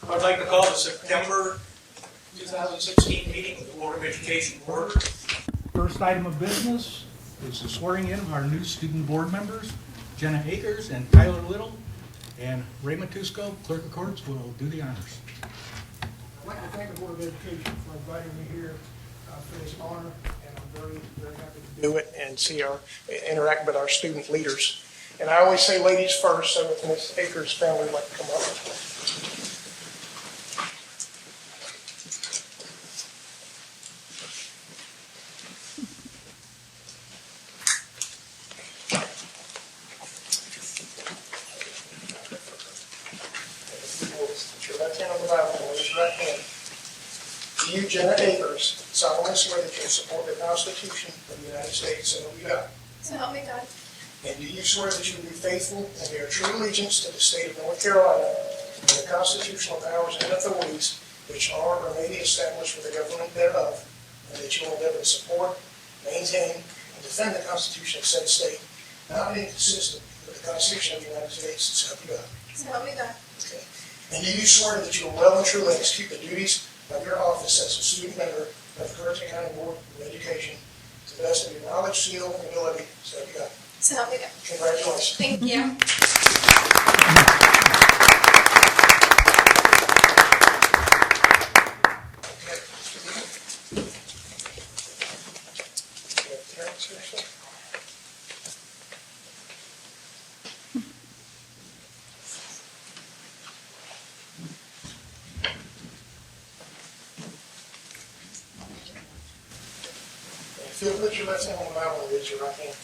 I'd like to call the September 2016 meeting of the Board of Education to order. First item of business is the swearing in of our new student board members, Jenna Akers and Tyler Little, and Ray Matusco, Clerk of Courts, will do the honors. I'd like to thank the Board of Education for inviting me here for this honor, and I'm very, very happy to do it and interact with our student leaders. And I always say ladies first, so if Ms. Akers' family would like to come up. You, Jenna Akers, solemnly swear that you will support the Constitution of the United States, so help you God. So help me God. And do you swear that you will be faithful and bear true allegiance to the state of North Carolina and the constitutional powers and authorities which are or may be established for the government thereof, and that you will endeavor to support, maintain, and defend the Constitution of said state, not inconsistent with the Constitution of the United States, so help you God. So help me God. Okay. And do you swear that you will well and truly execute the duties of your office as a student member of the Currituck County Board of Education to the best of your knowledge, skill, and ability, so help you God. So help me God. Congratulations. Thank you. If you'll put your left hand on the Bible and raise your right hand.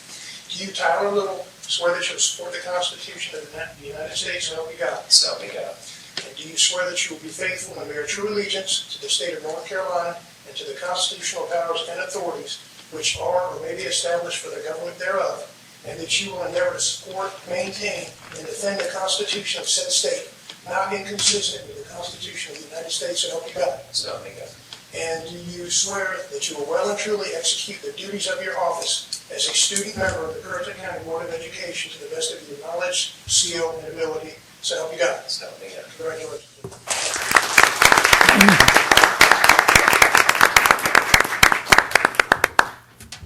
Do you, Tyler Little, swear that you will support the Constitution of the United States, so help you God? So help me God. And do you swear that you will be faithful and bear true allegiance to the state of North Carolina and to the constitutional powers and authorities which are or may be established for the government thereof, and that you will endeavor to support, maintain, and defend the Constitution of said state, not inconsistent with the Constitution of the United States, so help you God? So help me God. And do you swear that you will well and truly execute the duties of your office as a student member of the Currituck County Board of Education to the best of your knowledge, skill, and ability, so help you God? So help me God. Congratulations.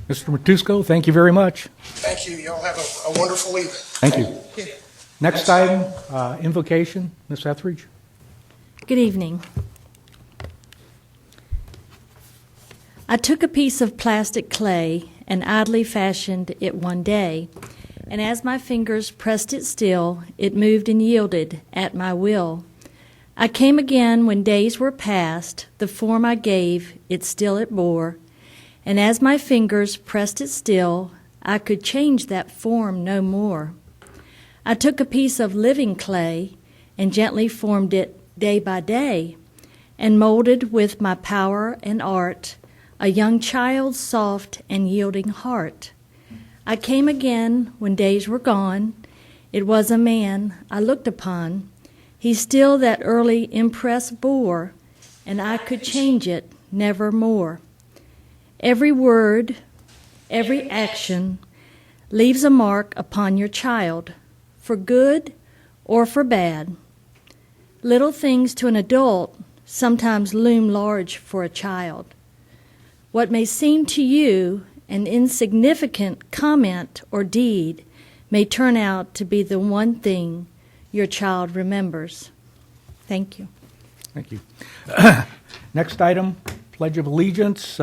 Mr. Matusco, thank you very much. Thank you. Y'all have a wonderful evening. Thank you. Next item, invocation, Ms. Etheridge. Good evening. I took a piece of plastic clay and idly fashioned it one day, and as my fingers pressed it still, it moved and yielded at my will. I came again when days were past, the form I gave, it still it bore, and as my fingers pressed it still, I could change that form no more. I took a piece of living clay and gently formed it day by day, and molded with my power and art a young child's soft and yielding heart. I came again when days were gone. It was a man I looked upon. He still that early impress bore, and I could change it never more. Every word, every action leaves a mark upon your child, for good or for bad. Little things to an adult sometimes loom large for a child. What may seem to you an insignificant comment or deed may turn out to be the one thing your child remembers. Thank you. Thank you. Next item, Pledge of Allegiance.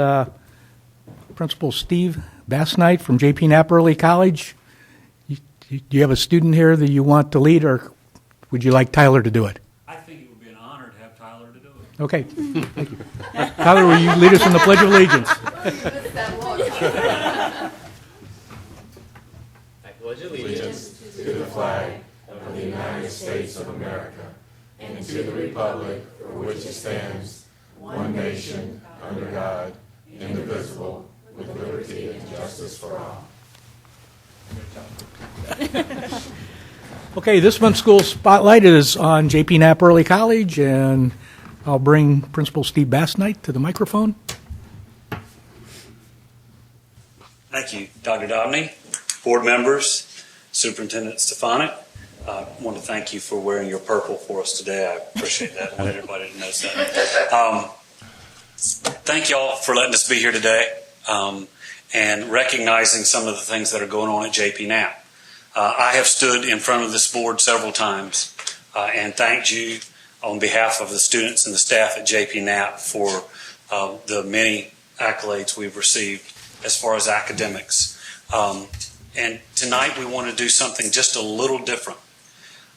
Principal Steve Bassnight from JP Knapp Early College. Do you have a student here that you want to lead, or would you like Tyler to do it? I think it would be an honor to have Tyler to do it. Okay, thank you. Tyler, will you lead us in the Pledge of Allegiance? I pledge allegiance to the flag of the United States of America and to the republic for which it stands, one nation, under God, indivisible, with liberty and justice for all. Okay, this month's school spotlight is on JP Knapp Early College, and I'll bring Principal Steve Bassnight to the microphone. Thank you, Dr. Dobney, board members, Superintendent Stefanik. I want to thank you for wearing your purple for us today. I appreciate that. I want everybody to know that. Thank you all for letting us be here today and recognizing some of the things that are going on at JP Knapp. I have stood in front of this board several times and thanked you on behalf of the students and the staff at JP Knapp for the many accolades we've received as far as academics. And tonight we want to do something just a little different.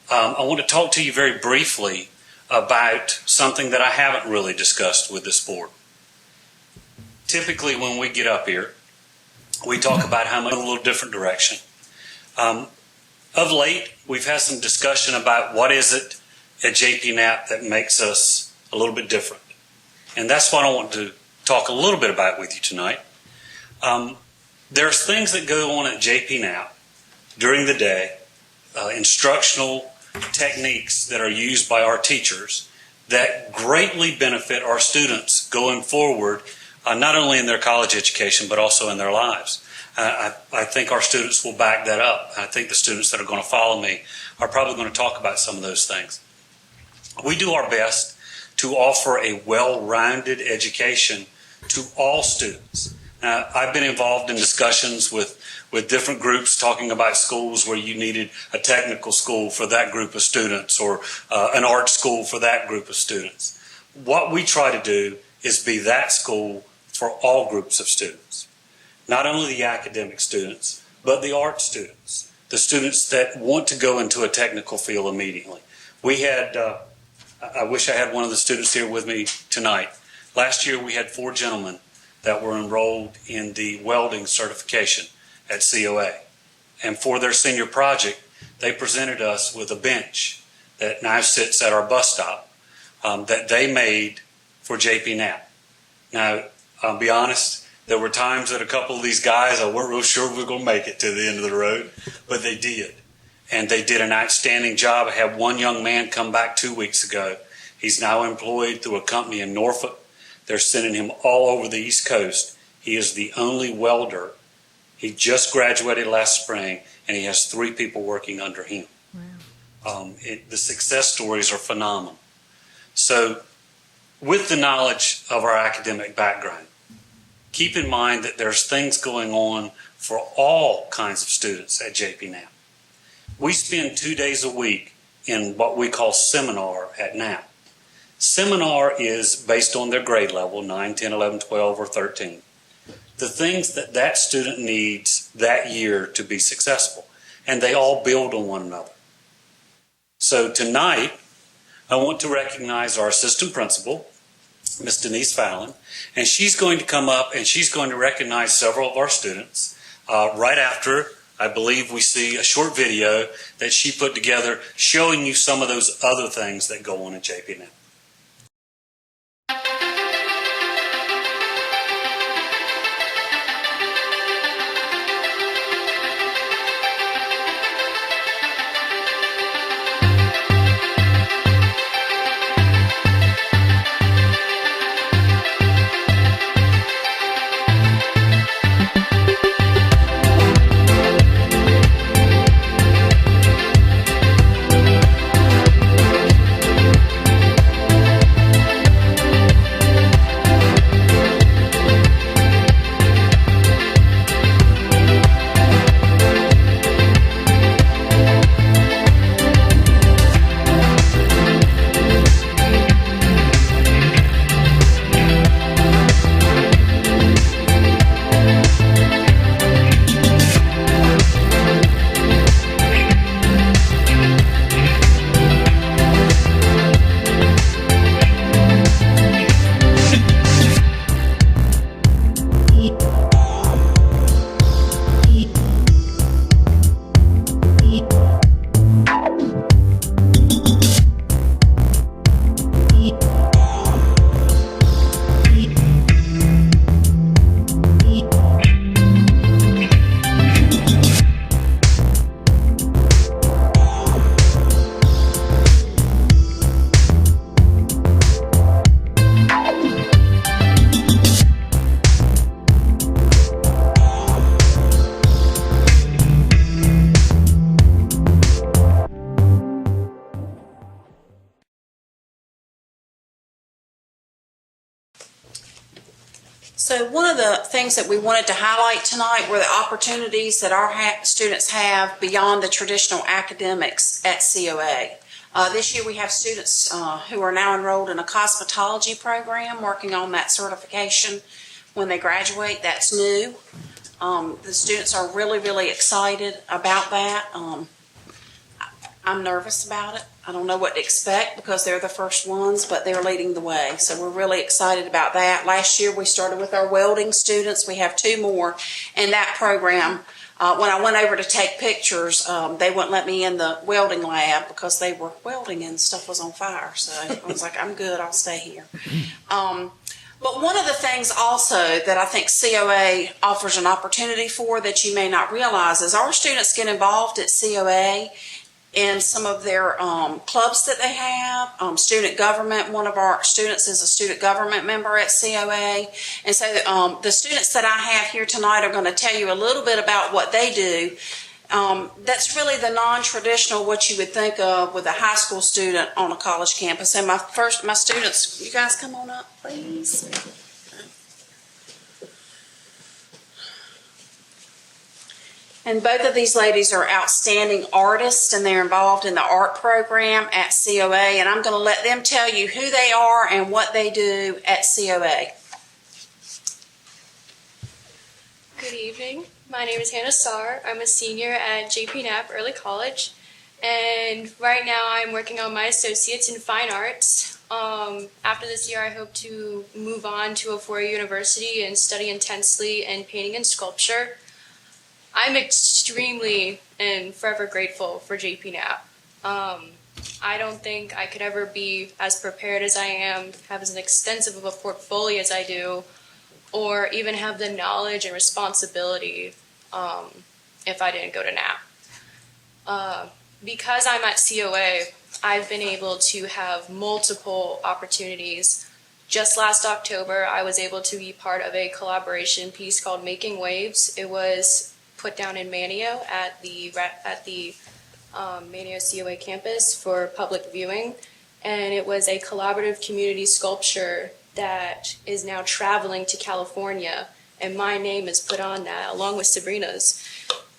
I want to talk to you very briefly about something that I haven't really discussed with this board. Typically when we get up here, we talk about how much in a little different direction. Of late, we've had some discussion about what is it at JP Knapp that makes us a little bit different. And that's what I want to talk a little bit about with you tonight. There's things that go on at JP Knapp during the day, instructional techniques that are used by our teachers that greatly benefit our students going forward, not only in their college education, but also in their lives. I think our students will back that up. I think the students that are going to follow me are probably going to talk about some of those things. We do our best to offer a well-rounded education to all students. I've been involved in discussions with different groups talking about schools where you needed a technical school for that group of students or an art school for that group of students. What we try to do is be that school for all groups of students. Not only the academic students, but the art students, the students that want to go into a technical field immediately. We had, I wish I had one of the students here with me tonight. Last year we had 4 gentlemen that were enrolled in the welding certification at COA. And for their senior project, they presented us with a bench that now sits at our bus stop that they made for JP Knapp. Now, I'll be honest, there were times that a couple of these guys, I weren't real sure we were going to make it to the end of the road, but they did. And they did an outstanding job. I had one young man come back 2 weeks ago. He's now employed through a company in Norfolk. They're sending him all over the East Coast. He is the only welder. He just graduated last spring, and he has 3 people working under him. Wow. The success stories are phenomenal. So with the knowledge of our academic background, keep in mind that there's things going on for all kinds of students at JP Knapp. We spend 2 days a week in what we call seminar at Knapp. Seminar is based on their grade level, 9, 10, 11, 12, or 13. The things that that student needs that year to be successful, and they all build on one another. So tonight, I want to recognize our assistant principal, Miss Denise Fallon, and she's going to come up and she's going to recognize several of our students. Right after, I believe we see a short video that she put together showing you some of those other things that go on at JP Knapp. So one of the things that we wanted to highlight tonight were the opportunities that our students have beyond the traditional academics at COA. This year we have students who are now enrolled in a cosmetology program, working on that certification when they graduate. That's new. The students are really, really excited about that. I'm nervous about it. I don't know what to expect because they're the first ones, but they're leading the way. So we're really excited about that. Last year we started with our welding students. We have 2 more in that program. When I went over to take pictures, they wouldn't let me in the welding lab because they were welding and stuff was on fire. So I was like, I'm good. I'll stay here. But one of the things also that I think COA offers an opportunity for that you may not realize is our students get involved at COA in some of their clubs that they have. Student government, one of our students is a student government member at COA. And so the students that I have here tonight are going to tell you a little bit about what they do. That's really the non-traditional, what you would think of with a high school student on a college campus. And my students, you guys come on up, please. And both of these ladies are outstanding artists, and they're involved in the art program at COA. And I'm going to let them tell you who they are and what they do at COA. Good evening. My name is Hannah Sarr. I'm a senior at JP Knapp Early College. And right now I'm working on my associates in fine arts. After this year, I hope to move on to a 4-year university and study intensely in painting and sculpture. I'm extremely and forever grateful for JP Knapp. I don't think I could ever be as prepared as I am, have as extensive of a portfolio as I do, or even have the knowledge and responsibility if I didn't go to Knapp. Because I'm at COA, I've been able to have multiple opportunities. Just last October, I was able to be part of a collaboration piece called Making Waves. It was put down in Manio at the Manio COA campus for public viewing, and it was a collaborative community sculpture that is now traveling to California, and my name is put on that along with Sabrina's,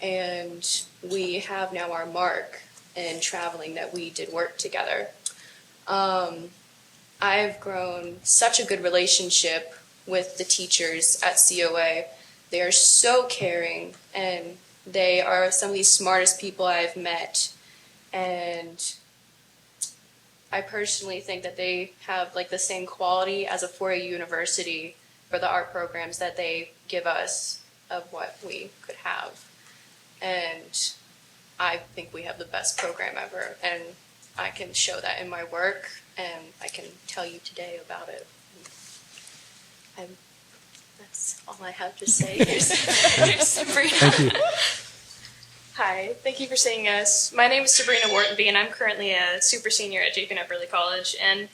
and we have now our mark in traveling that we did work together. I've grown such a good relationship with the teachers at COA. They are so caring, and they are some of the smartest people I've met, and I personally think that they have like the same quality as a 4-year university for the art programs that they give us of what we could have. And I think we have the best program ever, and I can show that in my work, and I can tell you today about it. That's all I have to say. Here's Sabrina. Thank you. Hi, thank you for saying yes. My name is Sabrina Whartonby, and I'm currently a super senior at JP Knapp Early College. And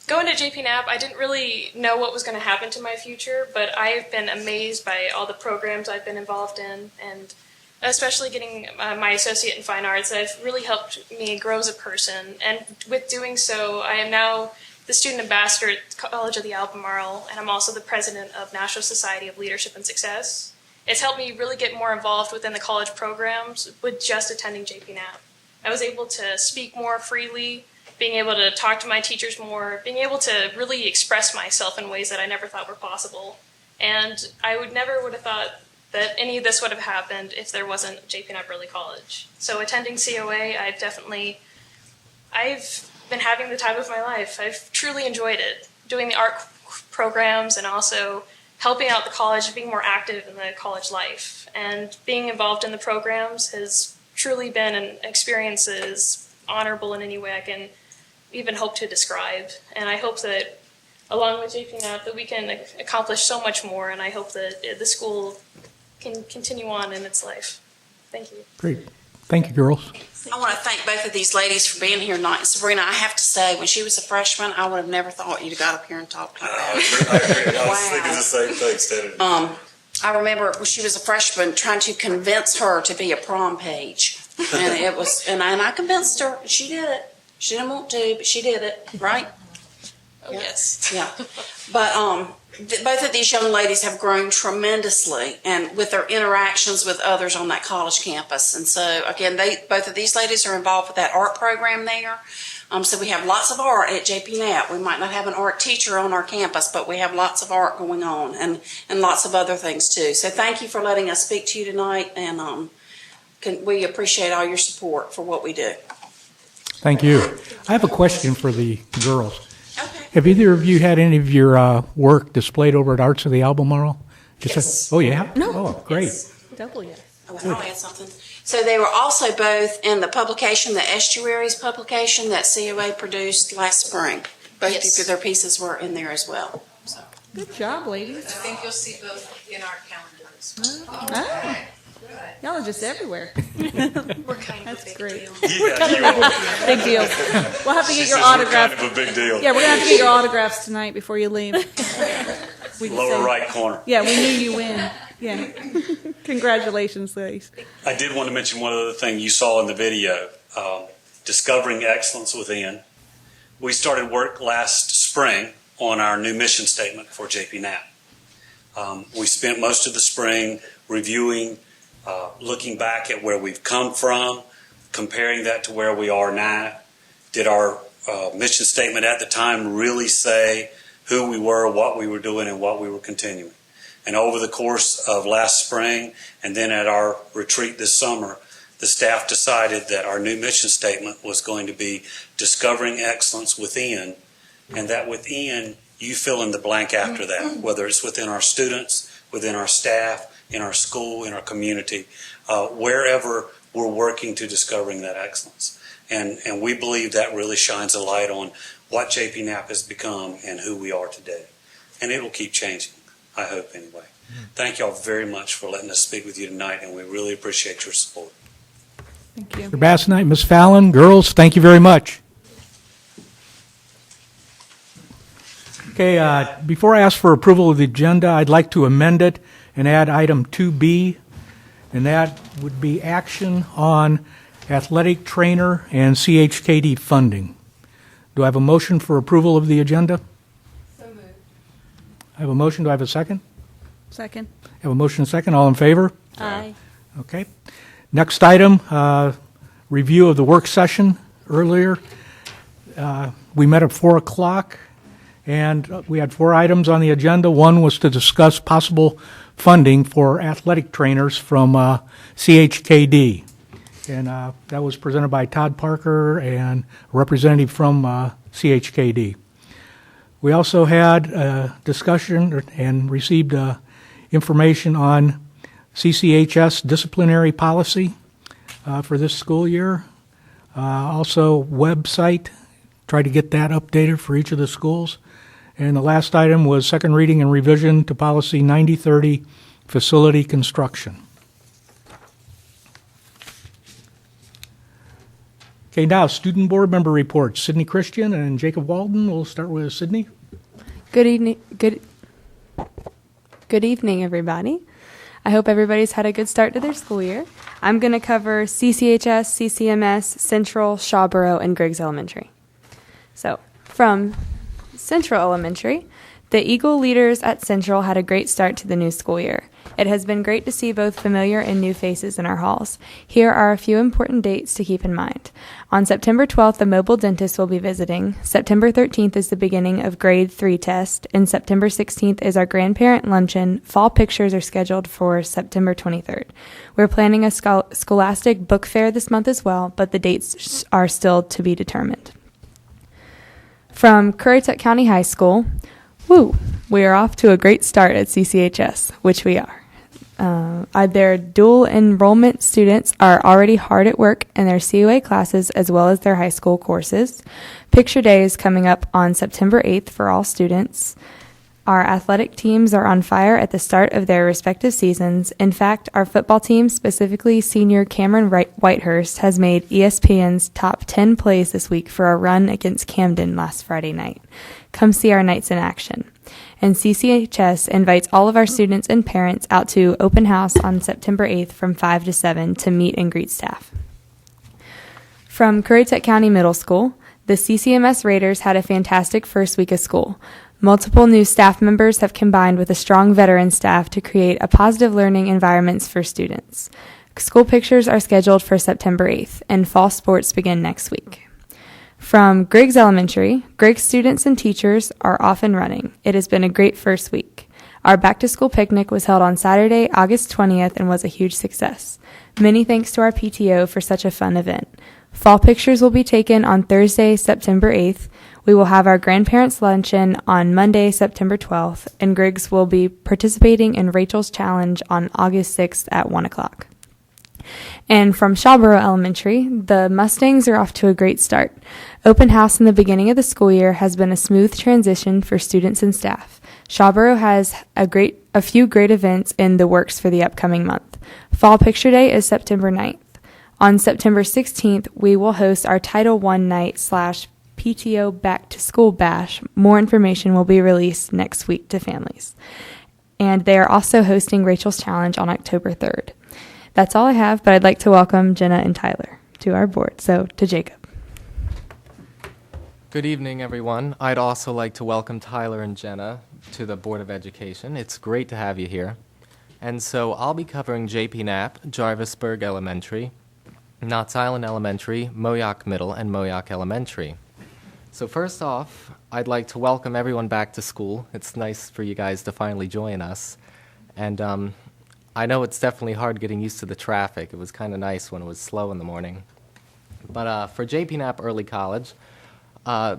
going to JP Knapp, I didn't really know what was going to happen to my future, but I've been amazed by all the programs I've been involved in, and especially getting my associate in fine arts. That have really helped me grow as a person. And with doing so, I am now the student ambassador at College of the Albemarle, and I'm also the president of National Society of Leadership and Success. It's helped me really get more involved within the college programs with just attending JP Knapp. I was able to speak more freely, being able to talk to my teachers more, being able to really express myself in ways that I never thought were possible. And I never would have thought that any of this would have happened if there wasn't JP Knapp Early College. So attending COA, I've been having the time of my life. I've truly enjoyed it, doing the art programs and also helping out the college and being more active in the college life. And being involved in the programs has truly been an experience that is honorable in any way I can even hope to describe. And I hope that along with JP Knapp that we can accomplish so much more, and I hope that the school can continue on in its life. Thank you. Great. Thank you, girls. I want to thank both of these ladies for being here tonight. Sabrina, I have to say, when she was a freshman, I would have never thought you'd have got up here and talked like that. I agree. I was Wow. thinking the same thing, standing. I remember when she was a freshman trying to convince her to be a prom page. And it was, and I convinced her. She did it. She didn't want to, but she did it, right? Yes, yeah. But both of these young ladies have grown tremendously, and with their interactions with others on that college campus. And so, again, both of these ladies are involved with that art program there. So we have lots of art at JP Knapp. We might not have an art teacher on our campus, but we have lots of art going on and lots of other things too. So thank you for letting us speak to you tonight, and we appreciate all your support for what we do. Thank you. I have a question for the girls. Okay. Have either of you had any of your work displayed over at Arts of the Albemarle? Yes. Oh, yeah? No. Oh, great. Yes. Double yes. Oh, I'll add something. So they were also both in the publication, the Estuaries publication that COA produced last spring. Both of their pieces were in there as well. So. Good job, ladies. I think you'll see both in our calendars. Ah, y'all are just everywhere. We're kind of That's a big great. deal. Yeah, you are. Big deal. We'll have to She get your says we're autograph. kind of a big deal. Yeah, we're gonna have to get your autographs tonight before you leave. We can Lower say- right corner. Yeah, we knew you win. Yeah. Congratulations, ladies. I did want to mention one other thing you saw in the video, Discovering Excellence Within. We started work last spring on our new mission statement for JP Knapp. We spent most of the spring reviewing, looking back at where we've come from, comparing that to where we are now. Did our mission statement at the time really say who we were, what we were doing, and what we were continuing? And over the course of last spring and then at our retreat this summer, the staff decided that our new mission statement was going to be discovering excellence within, and that within, you fill in the blank after that, whether it's within our students, within our staff, in our school, in our community, wherever we're working to discovering that excellence. And we believe that really shines a light on what JP Knapp has become and who we are today. And it will keep changing, I hope, anyway. Thank you all very much for letting us speak with you tonight, and we really appreciate your support. Thank you. Mr. Bassenite, Ms. Fallon, girls, thank you very much. Okay, before I ask for approval of the agenda, I'd like to amend it and add item 2B, and that would be action on athletic trainer and CHKD funding. Do I have a motion for approval of the agenda? So moved. I have a motion. Do I have a second? Second. I have a motion and a second. All in favor? Aye. Okay. Next item, review of the work session earlier. We met at 4 o'clock, and we had 4 items on the agenda. One was to discuss possible funding for athletic trainers from CHKD. And that was presented by Todd Parker and a representative from CHKD. We also had a discussion and received information on CCHS disciplinary policy for this school year. Also, website, try to get that updated for each of the schools. And the last item was second reading and revision to policy 9030, facility construction. Okay, now student board member reports. Sydney Christian and Jacob Walden. We'll start with Sydney. Good evening. Good evening, everybody. I hope everybody's had a good start to their school year. I'm going to cover CCHS, CCMS, Central, Shawboro, and Griggs Elementary. So, from Central Elementary, the Eagle leaders at Central had a great start to the new school year. It has been great to see both familiar and new faces in our halls. Here are a few important dates to keep in mind. On September 12th, the mobile dentist will be visiting. September 13th is the beginning of grade 3 test, and September 16th is our grandparent luncheon. Fall pictures are scheduled for September 23rd. We're planning a scholastic book fair this month as well, but the dates are still to be determined. From Currituck County High School, we are off to a great start at CCHS, which we are. Their dual enrollment students are already hard at work in their COA classes as well as their high school courses. Picture Day is coming up on September 8th for all students. Our athletic teams are on fire at the start of their respective seasons. In fact, our football team, specifically senior Cameron Whitehurst, has made ESPN's top 10 plays this week for a run against Camden last Friday night. Come see our Knights in action. And CCHS invites all of our students and parents out to open house on September 8th from 5 to 7 to meet and greet staff. From Currituck County Middle School, The CCMS Raiders had a fantastic first week of school. Multiple new staff members have combined with a strong veteran staff to create a positive learning environments for students. School pictures are scheduled for September 8th, and fall sports begin next week. From Griggs Elementary, Griggs students and teachers are off and running. It has been a great first week. Our back-to-school picnic was held on Saturday, August 20th, and was a huge success. Many thanks to our PTO for such a fun event. Fall pictures will be taken on Thursday, September 8th. We will have our grandparents' luncheon on Monday, September 12th, and Griggs will be participating in Rachel's Challenge on August 6th at 1 o'clock. And from Shawboro Elementary, the Mustangs are off to a great start. Open house in the beginning of the school year has been a smooth transition for students and staff. Shawboro has a few great events in the works for the upcoming month. Fall Picture Day is September 9th. On September 16th, we will host our Title I night / PTO Back to School Bash. More information will be released next week to families. And they are also hosting Rachel's Challenge on October 3rd. That's all I have, but I'd like to welcome Jenna and Tyler to our board. So, to Jacob. Good evening, everyone. I'd also like to welcome Tyler and Jenna to the Board of Education. It's great to have you here. And so I'll be covering JP Knapp, Jarvisburg Elementary, Knott's Island Elementary, Moyock Middle, and Moyock Elementary. So first off, I'd like to welcome everyone back to school. It's nice for you guys to finally join us. And I know it's definitely hard getting used to the traffic. It was kind of nice when it was slow in the morning. But for JP Knapp Early College,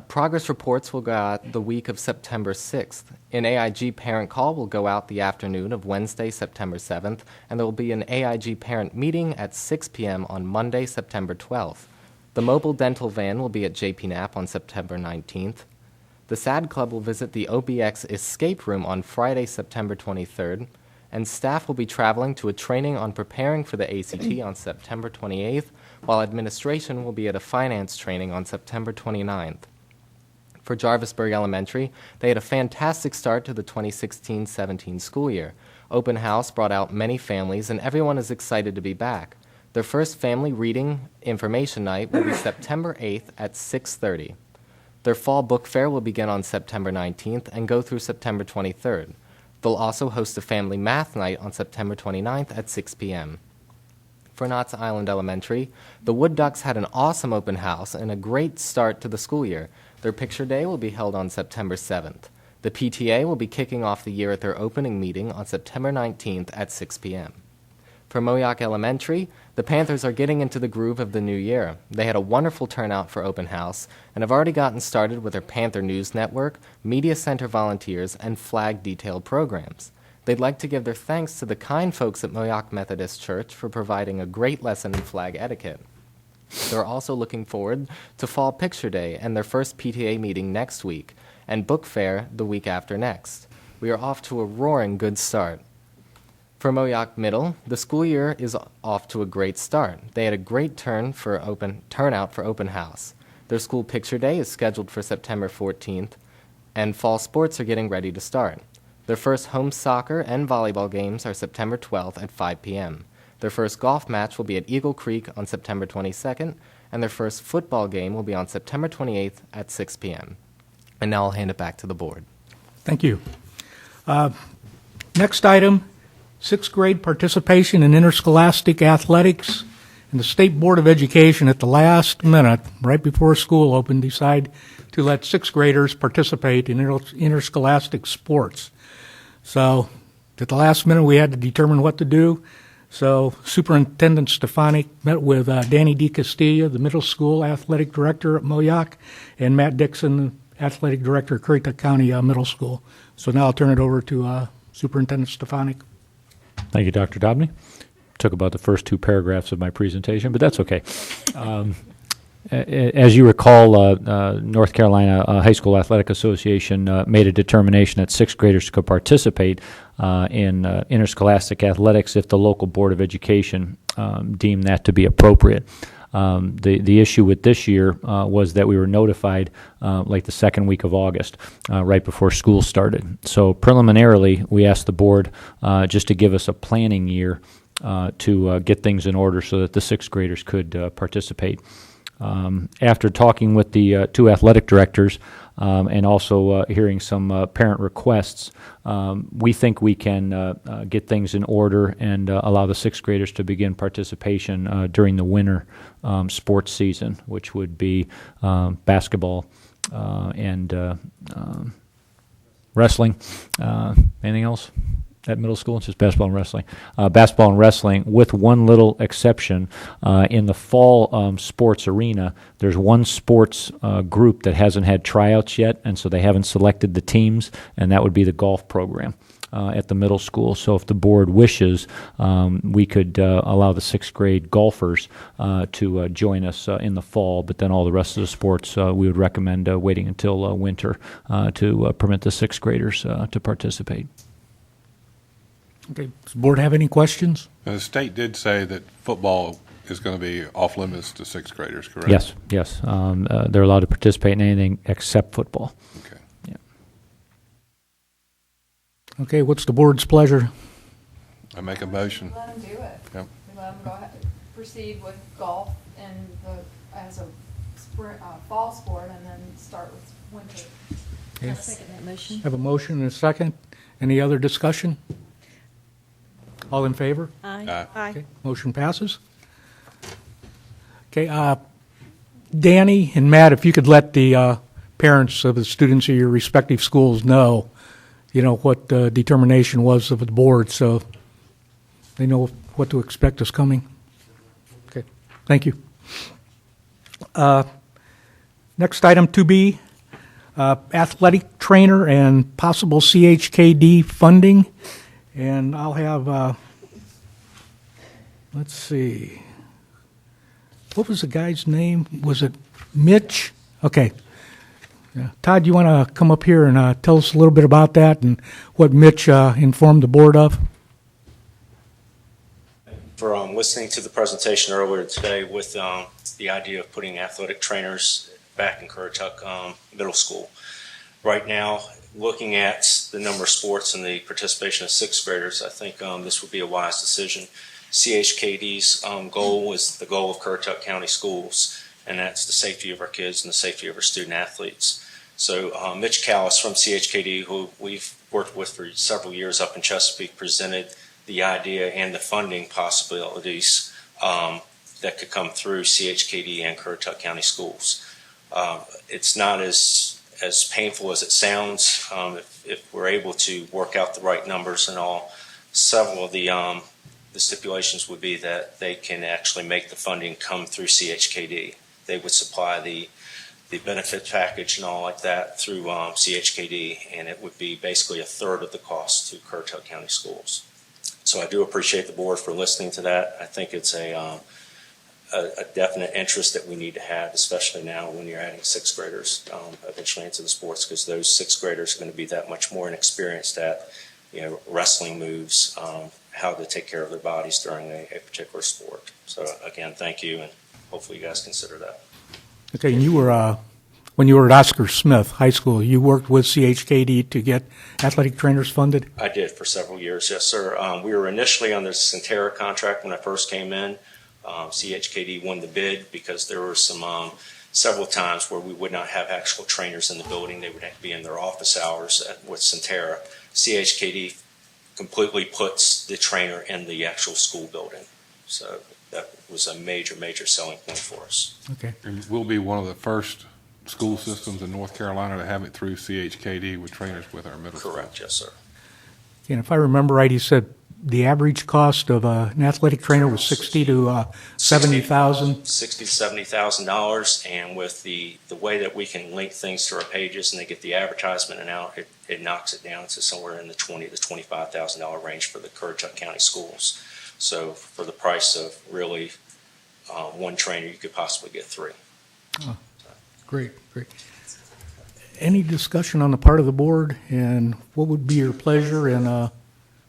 progress reports will go out the week of September 6th. An AIG parent call will go out the afternoon of Wednesday, September 7th, and there will be an AIG parent meeting at 6 p.m. on Monday, September 12th. The mobile dental van will be at JP Knapp on September 19th. The SAD Club will visit the OBX Escape Room on Friday, September 23rd, and staff will be traveling to a training on preparing for the ACT on September 28th, while administration will be at a finance training on September 29th. For Jarvisburg Elementary, they had a fantastic start to the 2016-17 school year. Open house brought out many families, and everyone is excited to be back. Their first family reading information night will be September 8th at 6:30. Their fall book fair will begin on September 19th and go through September 23rd. They'll also host a family math night on September 29th at 6 p.m. For Knott's Island Elementary, the Wood Ducks had an awesome open house and a great start to the school year. Their picture day will be held on September 7th. The PTA will be kicking off the year at their opening meeting on September 19th at 6 p.m. For Moyock Elementary, the Panthers are getting into the groove of the new year. They had a wonderful turnout for open house and have already gotten started with their Panther News Network, Media Center volunteers, and flag detail programs. They'd like to give their thanks to the kind folks at Moyock Methodist Church for providing a great lesson in flag etiquette. They're also looking forward to Fall Picture Day and their first PTA meeting next week, and Book Fair the week after next. We are off to a roaring good start. For Moyock Middle, the school year is off to a great start. They had a great turnout for open house. Their school picture day is scheduled for September 14th, and fall sports are getting ready to start. Their first home soccer and volleyball games are September 12th at 5 p.m. Their first golf match will be at Eagle Creek on September 22nd, and their first football game will be on September 28th at 6 p.m. And now I'll hand it back to the board. Thank you. Next item, sixth grade participation in interscholastic athletics. And the State Board of Education at the last minute, right before school opened, decided to let sixth graders participate in interscholastic sports. So at the last minute, we had to determine what to do. So Superintendent Stefanik met with Danny DiCastillo, the middle school athletic director at Moyock, and Matt Dixon, athletic director at Currituck County Middle School. So now I'll turn it over to Superintendent Stefanik. Thank you, Dr. Dobney. Took about the first two paragraphs of my presentation, but that's okay. As you recall, North Carolina High School Athletic Association made a determination that sixth graders could participate in interscholastic athletics if the local Board of Education deemed that to be appropriate. The issue with this year was that we were notified like the second week of August, right before school started. So preliminarily, we asked the board just to give us a planning year to get things in order so that the sixth graders could participate. After talking with the two athletic directors and also hearing some parent requests, we think we can get things in order and allow the sixth graders to begin participation during the winter sports season, which would be basketball and wrestling. Anything else at middle school? It's just basketball and wrestling. Basketball and wrestling, with one little exception. In the fall sports arena, there's one sports group that hasn't had tryouts yet, and so they haven't selected the teams, and that would be the golf program at the middle school. So if the board wishes, we could allow the sixth grade golfers to join us in the fall, but then all the rest of the sports, we would recommend waiting until winter to permit the sixth graders to participate. Okay, does the board have any questions? The state did say that football is going to be off limits to sixth graders, correct? Yes, yes. They're allowed to participate in anything except football. Okay. Yeah. Okay, what's the board's pleasure? I make a motion. Let them do it. Yep. Let them go ahead, proceed with golf as a fall sport, and then start with winter. Okay. I'll second that motion. Have a motion and a second. Any other discussion? All in favor? Aye. Okay, motion passes. Okay, Danny and Matt, if you could let the parents of the students of your respective schools know, what the determination was of the board, so they know what to expect is coming. Okay, thank you. Next item, 2B, athletic trainer and possible CHKD funding. And I'll have, let's see, what was the guy's name? Was it Mitch? Okay. Yeah. Todd, you want to come up here and tell us a little bit about that and what Mitch informed the board of? For listening to the presentation earlier today with the idea of putting athletic trainers back in Currituck Middle School. Right now, looking at the number of sports and the participation of sixth graders, I think this would be a wise decision. CHKD's goal is the goal of Currituck County schools, and that's the safety of our kids and the safety of our student athletes. So Mitch Callis from CHKD, who we've worked with for several years up in Chesapeake, presented the idea and the funding possibilities that could come through CHKD and Currituck County schools. It's not as painful as it sounds if we're able to work out the right numbers and all. Several of the stipulations would be that they can actually make the funding come through CHKD. They would supply the benefit package and all like that through CHKD, and it would be basically a third of the cost to Currituck County schools. So I do appreciate the board for listening to that. I think it's a definite interest that we need to have, especially now when you're adding sixth graders eventually into the sports, because those sixth graders are going to be that much more inexperienced at wrestling moves, how to take care of their bodies during a particular sport. So again, thank you, and hopefully you guys consider that. Okay, and you were, when you were at Oscar Smith High School, you worked with CHKD to get athletic trainers funded? I did for several years, yes, sir. We were initially on the Centera contract when I first came in. CHKD won the bid because there were several times where we would not have actual trainers in the building. They would have to be in their office hours with Centera. CHKD completely puts the trainer in the actual school building. So that was a major, major selling point for us. Okay. And we'll be one of the first school systems in North Carolina to have it through CHKD with trainers with our middle school. Correct, yes, sir. And if I remember right, he said the average cost of an athletic trainer was $60,000 to $70,000. $60,000 to $70,000, and with the way that we can link things to our pages and they get the advertisement and out, it knocks it down to somewhere in the $20,000 to $25,000 range for the Currituck County schools. So for the price of really one trainer, you could possibly get three. Oh, great, great. Any discussion on the part of the board, and what would be your pleasure in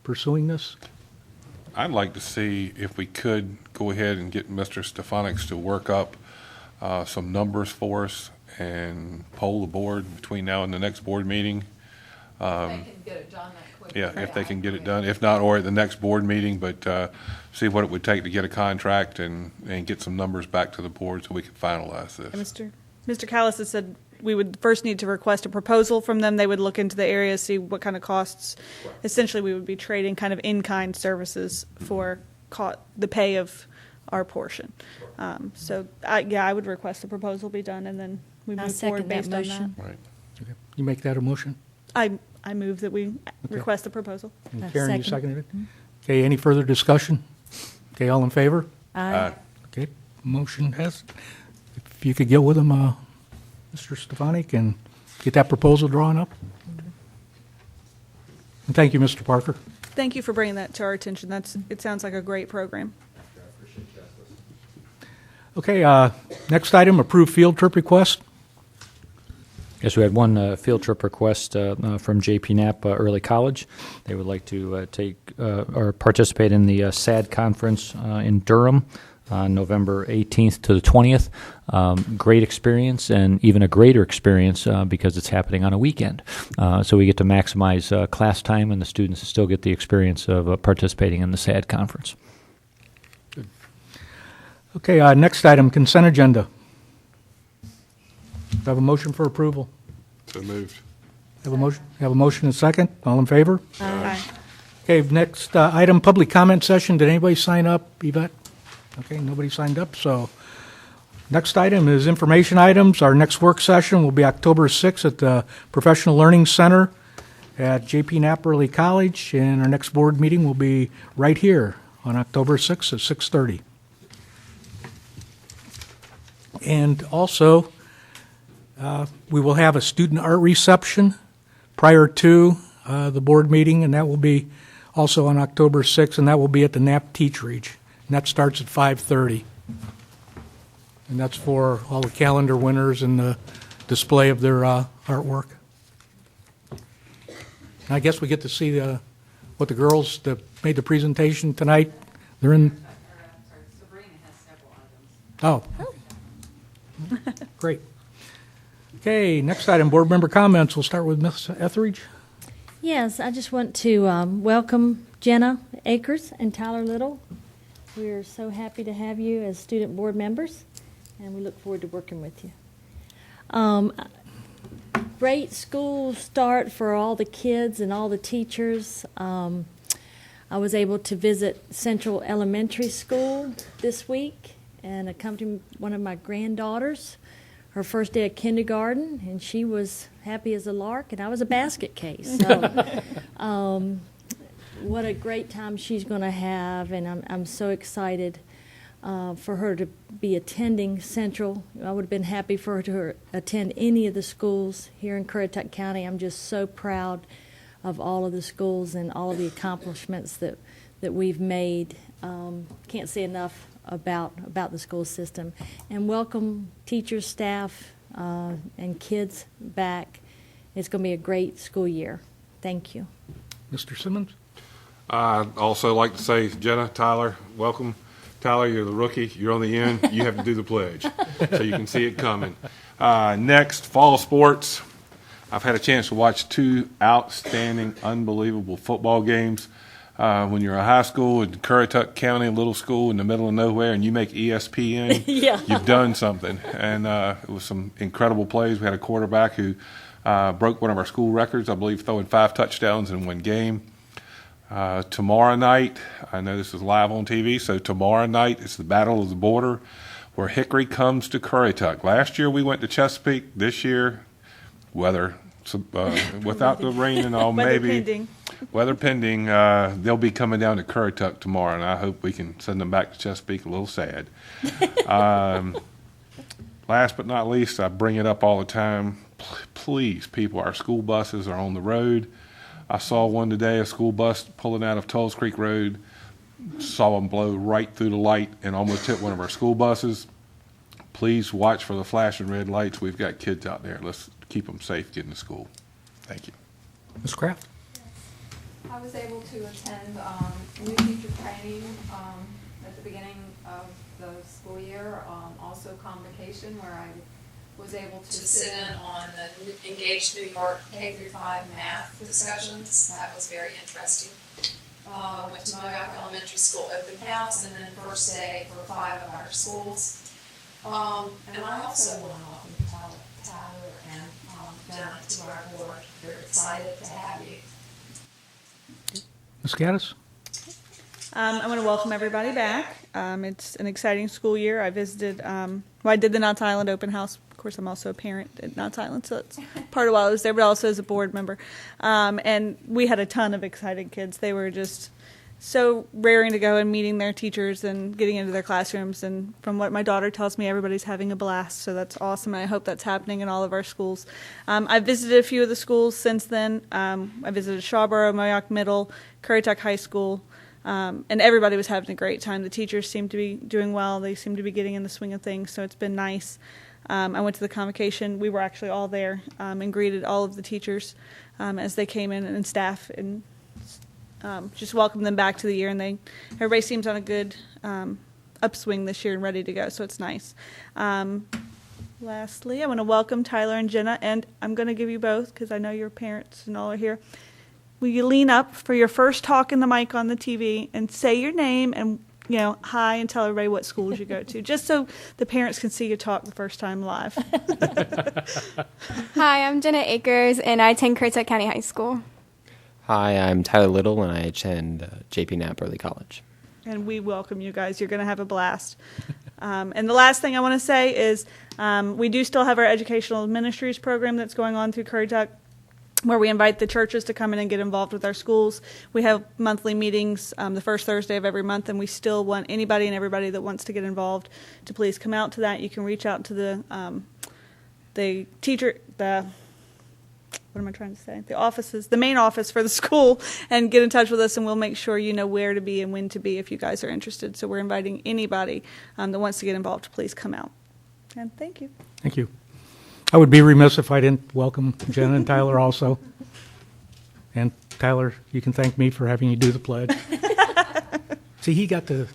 pursuing this? I'd like to see if we could go ahead and get Mr. Stefanix to work up some numbers for us and poll the board between now and the next board meeting They can get it done that quickly. Yeah, if they can get it done. If not, or at the next board meeting, but see what it would take to get a contract and get some numbers back to the board so we can finalize this. Mr. Callis has said we would first need to request a proposal from them. They would look into the area, see what kind of costs. Essentially, we would be trading kind of in-kind services for the pay of our portion. I would request a proposal be done, and then we move forward based on that. Right. Okay. You make that a motion? I move that we request the proposal. And Karen, you seconded it? Okay, any further discussion? Okay, all in favor? Aye. Okay, motion has. If you could get with them, Mr. Stefanik, and get that proposal drawn up. And thank you, Mr. Parker. Thank you for bringing that to our attention. It sounds like a great program. Okay, next item, approved field trip request. Yes, we had one field trip request from JP Knapp Early College. They would like to take or participate in the SAD conference in Durham on November 18th to the 20th. Great experience, and even a greater experience because it's happening on a weekend. So we get to maximize class time, and the students still get the experience of participating in the SAD conference. Okay, next item, consent agenda. Do I have a motion for approval? So moved. Have a motion and a second. All in favor? Aye. Okay, next item, public comment session. Did anybody sign up, Yvette? Okay, nobody signed up, so next item is information items. Our next work session will be October 6th at the Professional Learning Center at JP Knapp Early College, and our next board meeting will be right here on October 6th at 6:30. And also, we will have a student art reception prior to the board meeting, and that will be also on October 6th, and that will be at the Knapp Teach-Reach. And that starts at 5:30. And that's for all the calendar winners and the display of their artwork. And I guess we get to see what the girls that made the presentation tonight, they're in. Sabrina has several items. Oh. Great. Okay, next item, board member comments. We'll start with Ms. Etheridge. Yes, I just want to welcome Jenna Akers and Tyler Little. We're so happy to have you as student board members, and we look forward to working with you. Great school start for all the kids and all the teachers. I was able to visit Central Elementary School this week and accompany one of my granddaughters, her first day of kindergarten, and she was happy as a lark, and I was a basket case. So, what a great time she's going to have, and I'm so excited for her to be attending Central. I would have been happy for her to attend any of the schools here in Currituck County. I'm just so proud of all of the schools and all of the accomplishments that we've made. Can't say enough about the school system. And welcome teachers, staff, and kids back. It's going to be a great school year. Thank you. Mr. Simmons? I'd also like to say, Jenna, Tyler, welcome. Tyler, you're the rookie. You're on the end. You have to do the pledge so you can see it coming. Next, fall sports. I've had a chance to watch two outstanding, unbelievable football games. When you're a high school in Currituck County, a little school in the middle of nowhere, and you make ESPN, Yeah. You've done something. And it was some incredible plays. We had a quarterback who broke one of our school records, I believe, throwing 5 touchdowns in one game. Tomorrow night, I know this is live on TV, so tomorrow night it's the Battle of the Border, where Hickory comes to Currituck. Last year we went to Chesapeake. This year, weather without the rain and all, maybe weather pending, they'll be coming down to Currituck tomorrow, and I hope we can send them back to Chesapeake. A little sad. Last but not least, I bring it up all the time. Please, people, our school buses are on the road. I saw one today, a school bus pulling out of Tulls Creek Road, saw them blow right through the light and almost hit one of our school buses. Please watch for the flashing red lights. We've got kids out there. Let's keep them safe getting to school. Thank you. Ms. Kraft? I was able to attend new teacher training at the beginning of the school year, also convocation, where I was able to sit in on the Engage New York K-5 math discussions. That was very interesting. Went to Moyock Elementary School open house and then first day for 5 of our schools. And I also want to welcome Tyler and Jenna to our board. We're excited to have you. Ms. Gaddis? I want to welcome everybody back. It's an exciting school year. I visited, I did the Knott's Island open house. Of course, I'm also a parent at Knott's Island, so that's part of why I was there, but also as a board member. And we had a ton of excited kids. They were just so raring to go and meeting their teachers and getting into their classrooms. And from what my daughter tells me, everybody's having a blast, so that's awesome. And I hope that's happening in all of our schools. I've visited a few of the schools since then. I visited Shawboro, Moyock Middle, Currituck High School. And everybody was having a great time. The teachers seemed to be doing well. They seemed to be getting in the swing of things, so it's been nice. I went to the convocation. We were actually all there and greeted all of the teachers as they came in and staff and just welcomed them back to the year. And everybody seems on a good upswing this year and ready to go, so it's nice. Lastly, I want to welcome Tyler and Jenna, and I'm going to give you both because I know your parents and all are here. Will you lean up for your first talk in the mic on the TV and say your name and, hi, and tell everybody what schools you go to, just so the parents can see you talk the first time live. Hi, I'm Jenna Akers, and I attend Currituck County High School. Hi, I'm Tyler Little, and I attend JP Knapp Early College. And we welcome you guys. You're going to have a blast. And the last thing I want to say is we do still have our educational ministries program that's going on through Currituck, where we invite the churches to come in and get involved with our schools. We have monthly meetings the first Thursday of every month, and we still want anybody and everybody that wants to get involved to please come out to that. You can reach out to the offices, the main office for the school, and get in touch with us, and we'll make sure you know where to be and when to be if you guys are interested. So we're inviting anybody that wants to get involved to please come out. And thank you. Thank you. I would be remiss if I didn't welcome Jenna and Tyler also. And Tyler, you can thank me for having you do the pledge. See, he got to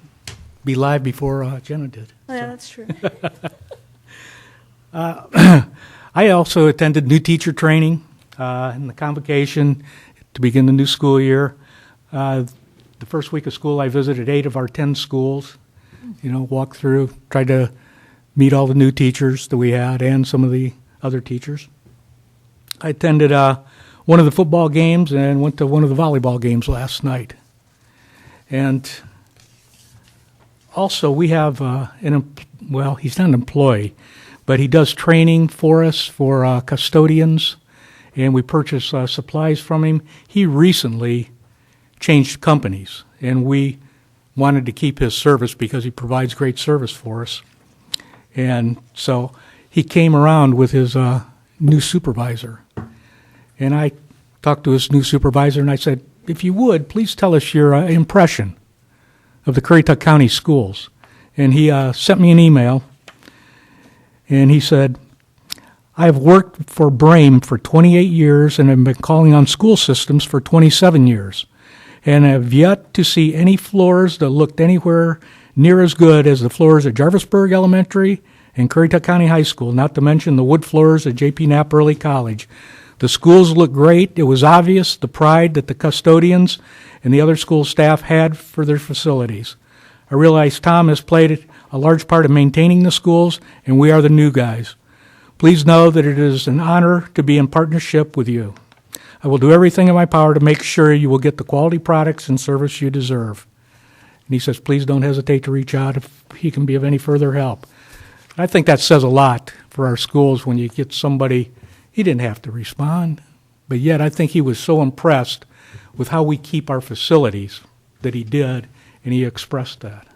be live before Jenna did. Oh, yeah, that's true. I also attended new teacher training in the convocation to begin the new school year. The first week of school, I visited 8 of our 10 schools, walked through, tried to meet all the new teachers that we had and some of the other teachers. I attended one of the football games and went to one of the volleyball games last night. And also we have he's not an employee, but he does training for us for custodians, and we purchase supplies from him. He recently changed companies, and we wanted to keep his service because he provides great service for us. And so he came around with his new supervisor. And I talked to his new supervisor, and I said, if you would, please tell us your impression of the Currituck County schools. And he sent me an email, and he said, I have worked for Brame for 28 years and have been calling on school systems for 27 years, and have yet to see any floors that looked anywhere near as good as the floors at Jarvisburg Elementary and Currituck County High School, not to mention the wood floors at JP Knapp Early College. The schools looked great. It was obvious the pride that the custodians and the other school staff had for their facilities. I realize Tom has played a large part of maintaining the schools, and we are the new guys. Please know that it is an honor to be in partnership with you. I will do everything in my power to make sure you will get the quality products and service you deserve. And he says, please don't hesitate to reach out if he can be of any further help. I think that says a lot for our schools when you get somebody, he didn't have to respond, but yet I think he was so impressed with how we keep our facilities that he did, and he expressed that.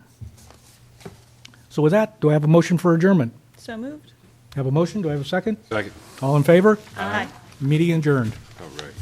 So with that, do I have a motion for adjournment? So moved. Have a motion? Do I have a second? Second. All in favor? Aye. Meeting adjourned. All right.